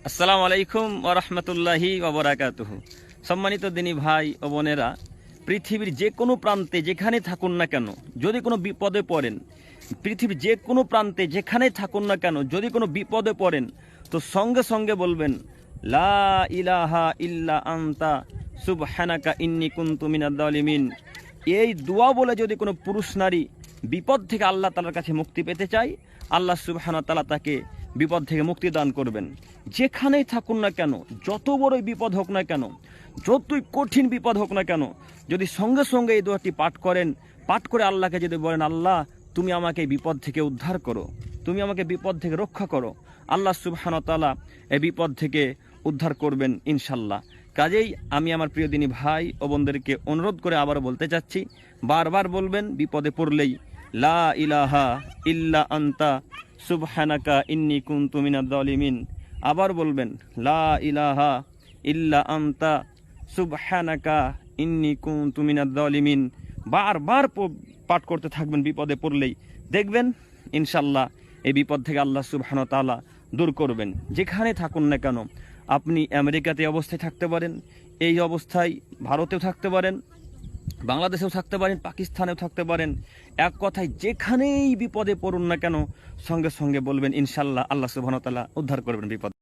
আসসালামু আলাইকুম ওয়া রাহমাতুল্লাহি ওয়া বারাকাতুহু। সম্মানিত দিনী ভাই ও বোনেরা, পৃথিবীর যে কোনো প্রান্তে যেখানে থাকুন না কেন, যদি কোনো বিপদে পড়েন, পৃথিবীর যে কোনো প্রান্তে যেখানে থাকুন না কেন, যদি কোনো বিপদে পড়েন, তো সঙ্গে সঙ্গে বলবেন লা ইলাহা ইল্লা আনতা সুবহানাকা ইন্নী কুনতু মিনাজ জালিমিন। এই দোয়া বলে যদি কোনো পুরুষ নারী বিপদ থেকে আল্লাহ তাআলার কাছে মুক্তি পেতে চায়, আল্লাহ সুবহানাহু ওয়া তাআলা তাকে বিপদ থেকে মুক্তি দান করবেন। যেখানেই থাকুন না কেন, যত বড়ই বিপদ হোক না কেন, যতই কঠিন বিপদ হোক না কেন, যদি সঙ্গে সঙ্গে এই দোয়াটি পাঠ করেন, পাঠ করে আল্লাহকে যদি বলেন, আল্লাহ তুমি আমাকে এই বিপদ থেকে উদ্ধার করো, তুমি আমাকে বিপদ থেকে রক্ষা করো, আল্লাহ সুবহানাহু ওয়া তাআলা এই বিপদ থেকে উদ্ধার করবেন ইনশাল্লাহ। কাজেই আমি আমার প্রিয় দিনী ভাই ও বোনদেরকে অনুরোধ করে আবার বলতে চাচ্ছি, বারবার বলবেন বিপদে পড়লেই লা ইলাহা ইল্লা আনতা সুবহানাকা ইন্নী কুনতু মিনাজ জালিমিন। আবার বলবেন লা ইলাহা ইল্লা আনতা সুবহানাকা ইন্নী কুনতু মিনাজ জালিমিন। বারবার পাঠ করতে থাকবেন বিপদে পড়লেই, দেখবেন ইনশাল্লাহ এই বিপদ থেকে আল্লাহ সুবহানাহু ওয়া তাআলা দূর করবেন। যেখানে থাকুন না কেন, আপনি আমেরিকাতে অবস্থায় থাকতে পারেন, এই অবস্থায় ভারতেও থাকতে পারেন, বাংলাদেশেও থাকতে পারেন, পাকিস্তানেও থাকতে পারেন, এক কথায় যেখানেই বিপদে পড়ুন না কেন, সঙ্গে সঙ্গে বলবেন ইনশাল্লাহ আল্লাহ সুবহানাহু ওয়া তাআলা উদ্ধার করবেন বিপদ।